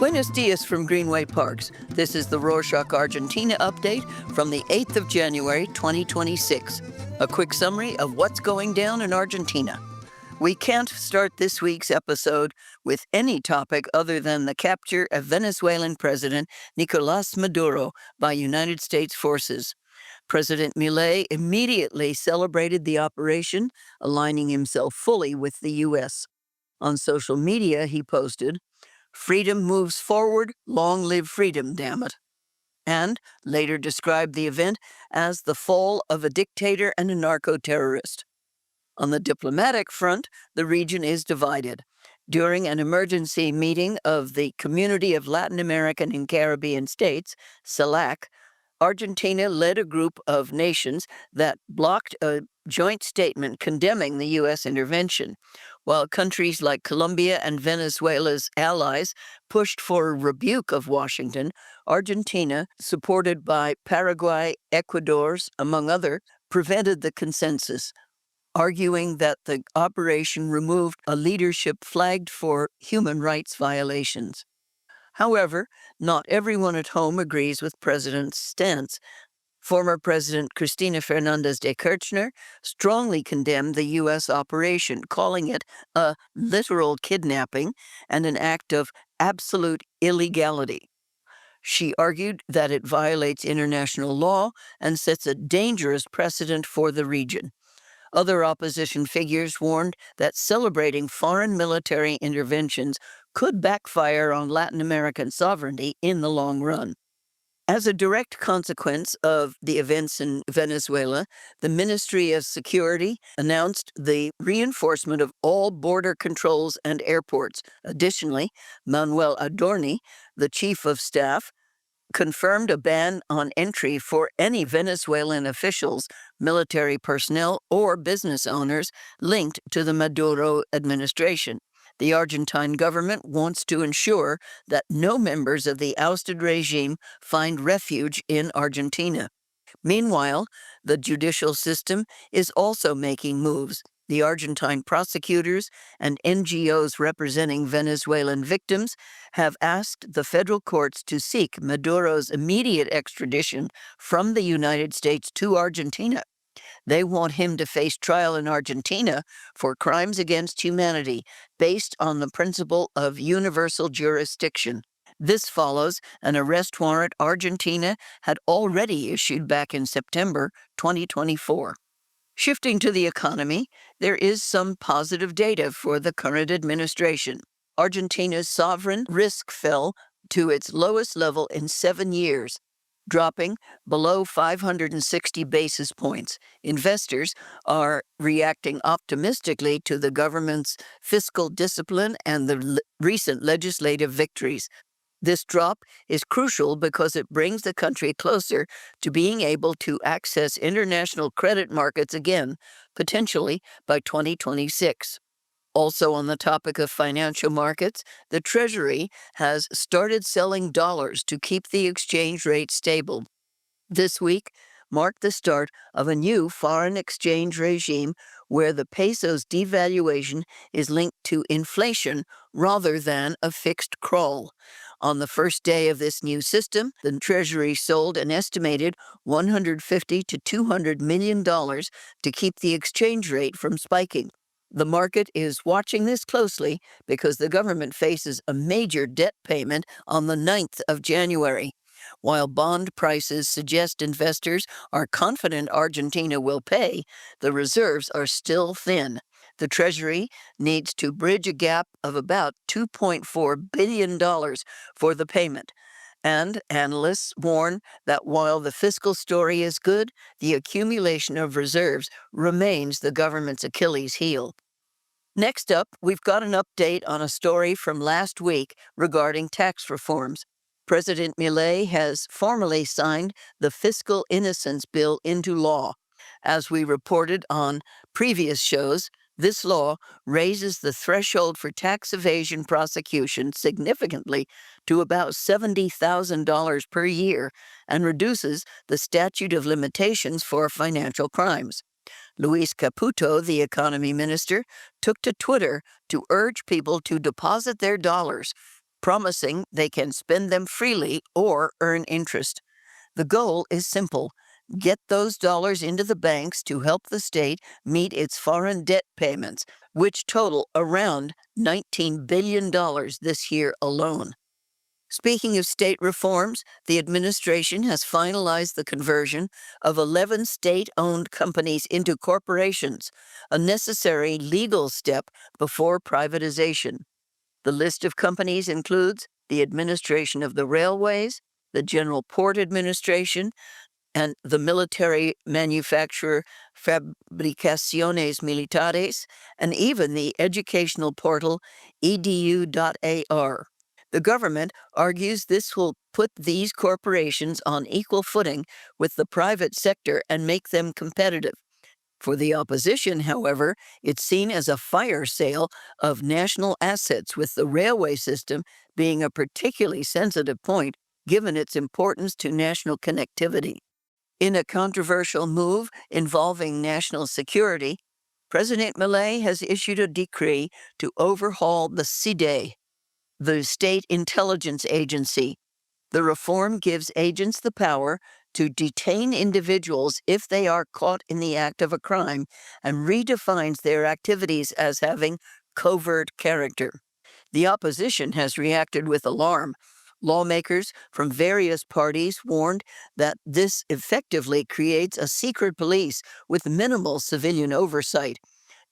Buenos dias from Greenway Parks. This is the Rorschach Argentina update from the 8th of January, 2026. A quick summary of what's going down in Argentina. We can't start this week's episode with any topic other than the capture of Venezuelan President Nicolás Maduro by United States forces. President Milei immediately celebrated the operation, aligning himself fully with the U.S. On social media, he posted, "Freedom moves forward, long live freedom, damn it," and later described the event as the fall of a dictator and a narco-terrorist. On the diplomatic front, the region is divided. During an emergency meeting of the Community of Latin American and Caribbean States, CELAC, Argentina led a group of nations that blocked a joint statement condemning the U.S. intervention, while countries like Colombia and Venezuela's allies pushed for a rebuke of Washington. Argentina, supported by Paraguay, Ecuador's, among others, prevented the consensus, arguing that the operation removed a leadership flagged for human rights violations. However, not everyone at home agrees with President's stance. Former President Cristina Fernández de Kirchner strongly condemned the U.S. operation, calling it a literal kidnapping and an act of absolute illegality. She argued that it violates international law and sets a dangerous precedent for the region. Other opposition figures warned that celebrating foreign military interventions could backfire on Latin American sovereignty in the long run. As a direct consequence of the events in Venezuela, the Ministry of Security announced the reinforcement of all border controls and airports. Additionally, Manuel Adorni, the chief of staff, confirmed a ban on entry for any Venezuelan officials, military personnel, or business owners linked to the Maduro administration. The Argentine government wants to ensure that no members of the ousted regime find refuge in Argentina. Meanwhile, the judicial system is also making moves. The Argentine prosecutors and NGOs representing Venezuelan victims have asked the federal courts to seek Maduro's immediate extradition from the United States to Argentina. They want him to face trial in Argentina for crimes against humanity based on the principle of universal jurisdiction. This follows an arrest warrant Argentina had already issued back in September 2024. Shifting to the economy, there is some positive data for the current administration. Argentina's sovereign risk fell to its lowest level in 7 years, dropping below 560 basis points. Investors are reacting optimistically to the government's fiscal discipline and the recent legislative victories. This drop is crucial because it brings the country closer to being able to access international credit markets again, potentially by 2026. Also on the topic of financial markets, the Treasury has started selling dollars to keep the exchange rate stable. This week marked the start of a new foreign exchange regime where the peso's devaluation is linked to inflation rather than a fixed crawl. On the first day of this new system, the Treasury sold an estimated $150 to $200 million to keep the exchange rate from spiking. The market is watching this closely because the government faces a major debt payment on the 9th of January. While bond prices suggest investors are confident Argentina will pay, the reserves are still thin. The Treasury needs to bridge a gap of about $2.4 billion for the payment. And analysts warn that while the fiscal story is good, the accumulation of reserves remains the government's Achilles heel. Next up, we've got an update on a story from last week regarding tax reforms. President Milei has formally signed the Fiscal Innocence bill into law. As we reported on previous shows, this law raises the threshold for tax evasion prosecution significantly to about $70,000 per year and reduces the statute of limitations for financial crimes. Luis Caputo, the economy minister, took to Twitter to urge people to deposit their dollars, promising they can spend them freely or earn interest. The goal is simple: get those dollars into the banks to help the state meet its foreign debt payments, which total around $19 billion this year alone. Speaking of state reforms, the administration has finalized the conversion of 11 state-owned companies into corporations, a necessary legal step before privatization. The list of companies includes the Administration of the Railways, the General Port Administration, and the military manufacturer Fabricaciones Militares, and even the educational portal edu.ar. The government argues this will put these corporations on equal footing with the private sector and make them competitive. For the opposition, however, it's seen as a fire sale of national assets, with the railway system being a particularly sensitive point given its importance to national connectivity. In a controversial move involving national security, President Milei has issued a decree to overhaul the CIDE, the State Intelligence Agency. The reform gives agents the power to detain individuals if they are caught in the act of a crime and redefines their activities as having covert character. The opposition has reacted with alarm. Lawmakers from various parties warned that this effectively creates a secret police with minimal civilian oversight.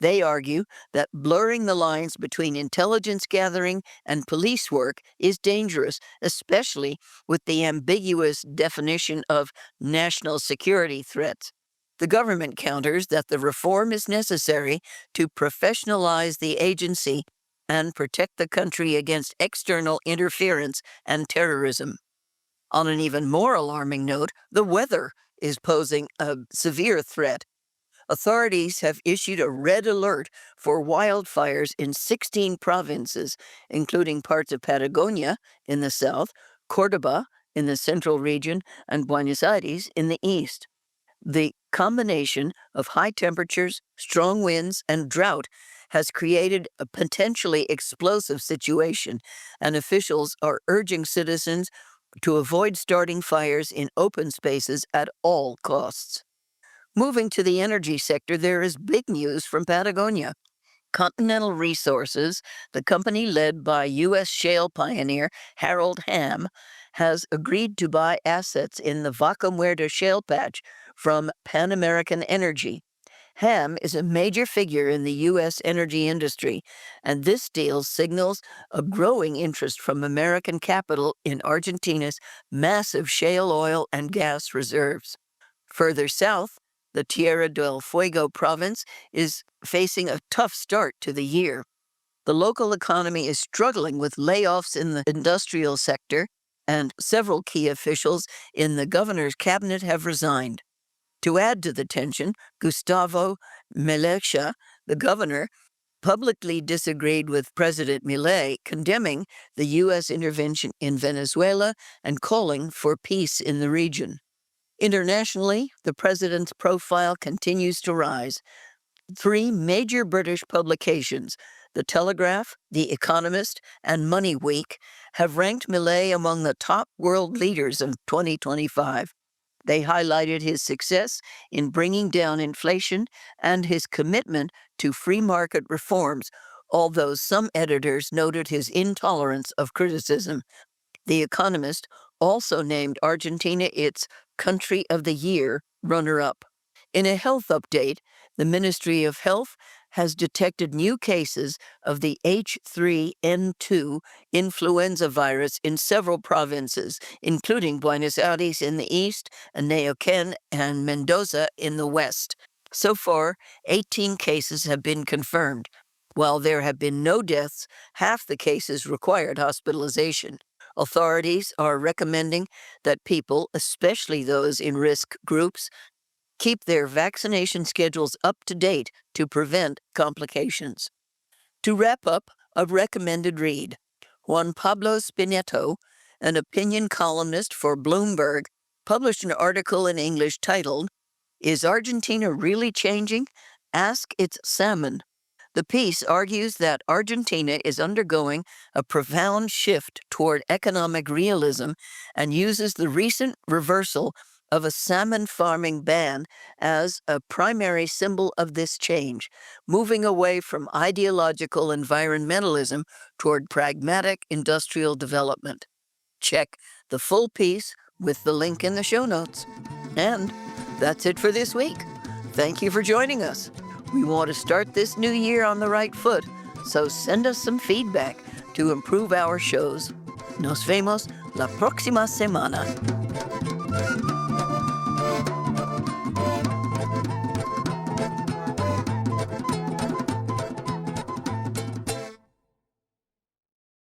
They argue that blurring the lines between intelligence gathering and police work is dangerous, especially with the ambiguous definition of national security threats. The government counters that the reform is necessary to professionalize the agency and protect the country against external interference and terrorism. On an even more alarming note, the weather is posing a severe threat. Authorities have issued a red alert for wildfires in 16 provinces, including parts of Patagonia in the south, Cordoba in the central region, and Buenos Aires in the east. The combination of high temperatures, strong winds, and drought has created a potentially explosive situation, and officials are urging citizens to avoid starting fires in open spaces at all costs. Moving to the energy sector, there is big news from Patagonia. Continental Resources, the company led by U.S. shale pioneer Harold Hamm, has agreed to buy assets in the Vaca Muerta shale patch from Pan American Energy. Hamm is a major figure in the U.S. energy industry, and this deal signals a growing interest from American capital in Argentina's massive shale oil and gas reserves. Further south, the Tierra del Fuego province is facing a tough start to the year. The local economy is struggling with layoffs in the industrial sector, and several key officials in the governor's cabinet have resigned. To add to the tension, Gustavo Melechia, the governor, publicly disagreed with President Milei, condemning the U.S. intervention in Venezuela and calling for peace in the region. Internationally, the president's profile continues to rise. 3 major British publications, The Telegraph, The Economist, and Money Week, have ranked Milei among the top world leaders of 2025. They highlighted his success in bringing down inflation and his commitment to free market reforms, although some editors noted his intolerance of criticism. The Economist also named Argentina its Country of the Year runner-up. In a health update, the Ministry of Health has detected new cases of the H3N2 influenza virus in several provinces, including Buenos Aires in the east, and Neuquén and Mendoza in the west. So far, 18 cases have been confirmed. While there have been no deaths, half the cases required hospitalization. Authorities are recommending that people, especially those in risk groups, keep their vaccination schedules up to date to prevent complications. To wrap up, a recommended read. Juan Pablo Spinetto, an opinion columnist for Bloomberg, published an article in English titled, "Is Argentina Really Changing? Ask Its Salmon." The piece argues that Argentina is undergoing a profound shift toward economic realism and uses the recent reversal of a salmon farming ban as a primary symbol of this change, moving away from ideological environmentalism toward pragmatic industrial development. Check the full piece with the link in the show notes. And that's it for this week. Thank you for joining us. We want to start this new year on the right foot, so send us some feedback to improve our shows. Nos vemos la próxima semana.